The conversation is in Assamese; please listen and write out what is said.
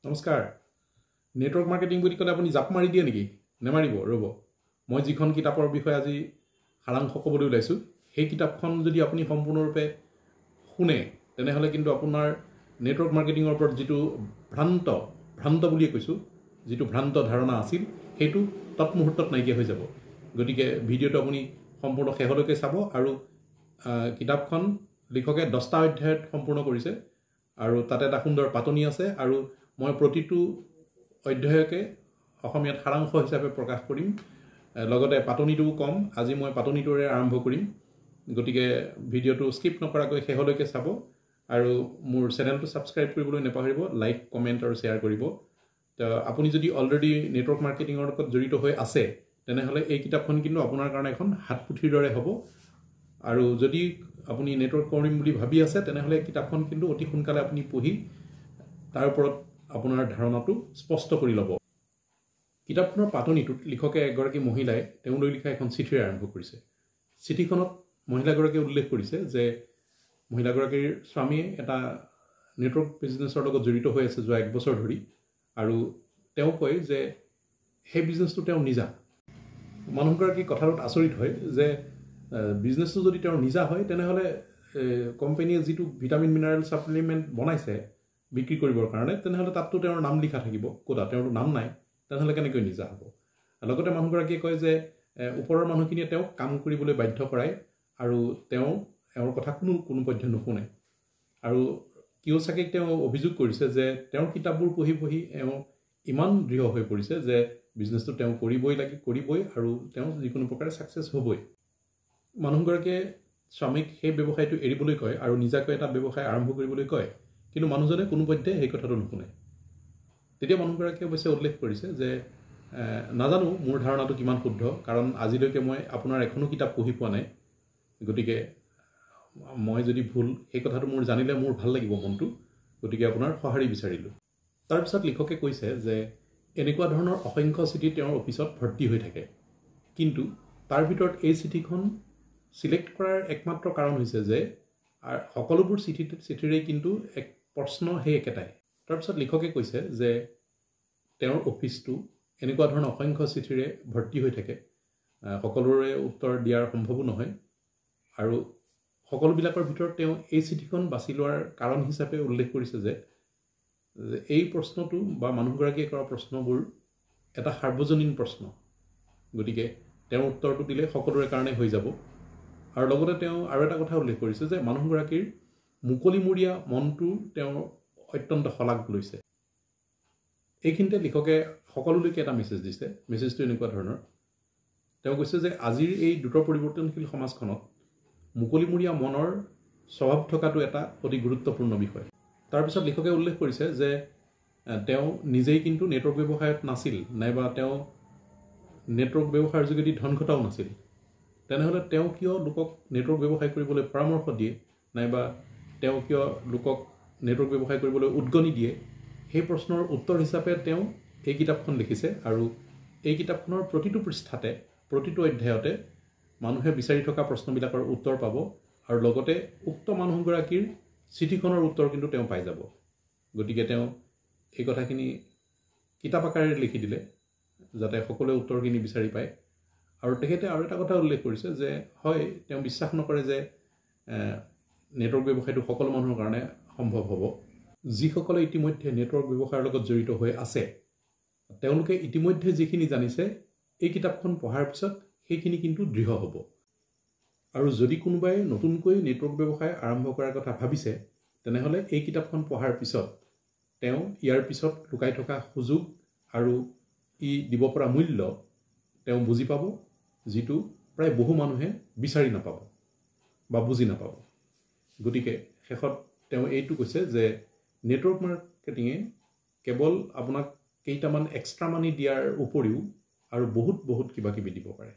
নমস্কাৰ নেটৱৰ্ক মাৰ্কেটিং বুলি ক'লে আপুনি জাপ মাৰি দিয়ে নেকি নেমাৰিব ৰ'ব মই যিখন কিতাপৰ বিষয়ে আজি সাৰাংশ ক'বলৈ ওলাইছোঁ সেই কিতাপখন যদি আপুনি সম্পূৰ্ণৰূপে শুনে তেনেহ'লে কিন্তু আপোনাৰ নেটৱৰ্ক মাৰ্কেটিঙৰ ওপৰত যিটো ভ্ৰান্ত বুলিয়ে কৈছোঁ যিটো ভ্ৰান্ত ধাৰণা আছিল সেইটো তৎমুহূৰ্তত নাইকিয়া হৈ যাব গতিকে ভিডিঅ'টো আপুনি সম্পূৰ্ণ শেষলৈকে চাব আৰু কিতাপখন লিখকে 10টা অধ্যায়ত সম্পূৰ্ণ কৰিছে আৰু তাতে এটা সুন্দৰ পাতনি আছে আৰু মই প্ৰতিটো অধ্যায়কে অসমীয়াত সাৰাংশ হিচাপে প্ৰকাশ কৰিম লগতে পাতনিটোও কম আজি মই পাতনিটোৰে আৰম্ভ কৰিম গতিকে ভিডিঅ'টো স্কিপ নকৰাকৈ শেষলৈকে চাব আৰু মোৰ চেনেলটো ছাবস্ক্ৰাইব কৰিবলৈ নাপাহৰিব লাইক কমেণ্ট আৰু শ্বেয়াৰ কৰিব তো আপুনি যদি অলৰেডি নেটৱৰ্ক মাৰ্কেটিঙৰ লগত জড়িত হৈ আছে তেনেহ'লে এই কিতাপখন কিন্তু আপোনাৰ কাৰণে এখন হাতপুথিৰ দৰে হ'ব আৰু যদি আপুনি নেটৱৰ্ক কৰিম বুলি ভাবি আছে তেনেহ'লে কিতাপখন কিন্তু অতি সোনকালে আপুনি পঢ়ি তাৰ ওপৰত আপোনাৰ ধাৰণাটো স্পষ্ট কৰি ল'ব কিতাপখনৰ পাতনিটোত লিখকে এগৰাকী মহিলাই তেওঁলৈ লিখা এখন চিঠিৰে আৰম্ভ কৰিছে চিঠিখনত মহিলাগৰাকীয়ে উল্লেখ কৰিছে যে মহিলাগৰাকীৰ স্বামীয়ে এটা নেটৱৰ্ক বিজনেছৰ লগত জড়িত হৈ আছে যোৱা 1 বছৰ ধৰি আৰু তেওঁ কয় যে সেই বিজনেছটো তেওঁ নিজা মানুহগৰাকী কথাটোত আচৰিত হয় যে বিজনেছটো যদি তেওঁৰ নিজা হয় তেনেহ'লে কোম্পানীয়ে যিটো ভিটামিন মিনাৰেল ছাপ্লিমেণ্ট বনাইছে বিক্ৰী কৰিবৰ কাৰণে তেনেহ'লে তাততো তেওঁৰ নাম লিখা থাকিব কোটা তেওঁৰ নাম নাই তেনেহ'লে কেনেকৈ নিজা হ'ব লগতে মানুহগৰাকীয়ে কয় যে ওপৰৰ মানুহখিনিয়ে তেওঁক কাম কৰিবলৈ বাধ্য কৰায় আৰু তেওঁৰ কথা কোনো পধ্যে নুশুনে আৰু কিয় চাগে তেওঁ অভিযোগ কৰিছে যে তেওঁৰ কিতাপবোৰ পঢ়ি তেওঁ ইমান দৃঢ় হৈ পৰিছে যে বিজনেছটো তেওঁ কৰিবই আৰু তেওঁ যিকোনো প্ৰকাৰে ছাকচেছ হ'বই মানুহগৰাকীয়ে স্বামীক সেই ব্যৱসায়টো এৰিবলৈ কয় আৰু নিজাকৈ এটা ব্যৱসায় আৰম্ভ কৰিবলৈ কয় কিন্তু মানুহজনে কোনো পধ্যে সেই কথাটো নুশুনে তেতিয়া মানুহগৰাকীয়ে অৱশ্যে উল্লেখ কৰিছে যে নাজানো মোৰ ধাৰণাটো কিমান শুদ্ধ কাৰণ আজিলৈকে মই আপোনাৰ এখনো কিতাপ পঢ়ি পোৱা নাই গতিকে মই যদি ভুল সেই কথাটো মোৰ জানিলে মোৰ ভাল লাগিব মনটো গতিকে আপোনাৰ সঁহাৰি বিচাৰিলোঁ তাৰপিছত লিখকে কৈছে যে এনেকুৱা ধৰণৰ অসংখ্য চিঠি তেওঁৰ অফিচত ভৰ্তি হৈ থাকে কিন্তু তাৰ ভিতৰত এই চিঠিখন সিলেক্ট কৰাৰ একমাত্ৰ কাৰণ হৈছে যে সকলোবোৰ চিঠিৰে কিন্তু এক প্ৰশ্ন সেই একেটাই তাৰপিছত লিখকে কৈছে যে তেওঁৰ অফিচটো এনেকুৱা ধৰণৰ অসংখ্য চিঠিৰে ভৰ্তি হৈ থাকে সকলোৰে উত্তৰ দিয়াৰ সম্ভৱো নহয় আৰু সকলোবিলাকৰ ভিতৰত তেওঁ এই চিঠিখন বাছি লোৱাৰ কাৰণ হিচাপে উল্লেখ কৰিছে যে এই প্ৰশ্নটো বা মানুহগৰাকীয়ে কৰা প্ৰশ্নবোৰ এটা সাৰ্বজনীন প্ৰশ্ন গতিকে তেওঁৰ উত্তৰটো দিলে সকলোৰে কাৰণে হৈ যাব আৰু লগতে তেওঁ আৰু এটা কথা উল্লেখ কৰিছে যে মানুহগৰাকীৰ মুকলিমূৰীয়া মনটো তেওঁ অত্যন্ত শলাগ লৈছে এইখিনিতে লিখকে সকলোলৈকে এটা মেছেজ দিছে মেছেজটো এনেকুৱা ধৰণৰ তেওঁ কৈছে যে আজিৰ এই দ্ৰুত পৰিৱৰ্তনশীল সমাজখনত মুকলিমূৰীয়া মনৰ স্বভাৱ থকাটো এটা অতি গুৰুত্বপূৰ্ণ বিষয় তাৰপিছত লিখকে উল্লেখ কৰিছে যে তেওঁ নিজেই কিন্তু নেটৱৰ্ক ব্যৱসায়ত নাছিল নাইবা তেওঁ নেটৱৰ্ক ব্যৱসায়ৰ যোগেদি ধন ঘটাও নাছিল তেনেহ'লে তেওঁ কিয় লোকক নেটৱৰ্ক ব্যৱসায় কৰিবলৈ পৰামৰ্শ দিয়ে নাইবা তেওঁ কিয় লোকক নেটৱৰ্ক ব্যৱসায় কৰিবলৈ উদ্গনি দিয়ে সেই প্ৰশ্নৰ উত্তৰ হিচাপে তেওঁ এই কিতাপখন লিখিছে আৰু এই কিতাপখনৰ প্ৰতিটো পৃষ্ঠাতে প্ৰতিটো অধ্যায়তে মানুহে বিচাৰি থকা প্ৰশ্নবিলাকৰ উত্তৰ পাব আৰু লগতে উক্ত মানুহগৰাকীৰ চিঠিখনৰ উত্তৰ কিন্তু তেওঁ পাই যাব গতিকে তেওঁ এই কথাখিনি কিতাপ আকাৰে লিখি দিলে যাতে সকলোৱে উত্তৰখিনি বিচাৰি পায় আৰু তেখেতে আৰু এটা কথা উল্লেখ কৰিছে যে হয় তেওঁ বিশ্বাস নকৰে যে নেটৱৰ্ক ব্যৱসায়টো সকলো মানুহৰ কাৰণে সম্ভৱ হ'ব যিসকলে ইতিমধ্যে নেটৱৰ্ক ব্যৱসায়ৰ লগত জড়িত হৈ আছে তেওঁলোকে ইতিমধ্যে যিখিনি জানিছে এই কিতাপখন পঢ়াৰ পিছত সেইখিনি কিন্তু দৃঢ় হ'ব আৰু যদি কোনোবাই নতুনকৈ নেটৱৰ্ক ব্যৱসায় আৰম্ভ কৰাৰ কথা ভাবিছে তেনেহ'লে এই কিতাপখন পঢ়াৰ পিছত তেওঁ ইয়াৰ পিছত লুকাই থকা সুযোগ আৰু ই দিব পৰা মূল্য তেওঁ বুজি পাব যিটো প্ৰায় বহু মানুহে বিচাৰি নাপাব বা বুজি নাপাব গতিকে শেষত তেওঁ এইটো কৈছে যে নেটৱৰ্ক মাৰ্কেটিঙে কেৱল আপোনাক কেইটামান এক্সট্ৰা মানি দিয়াৰ উপৰিও আৰু বহুত কিবা কিবি দিব পাৰে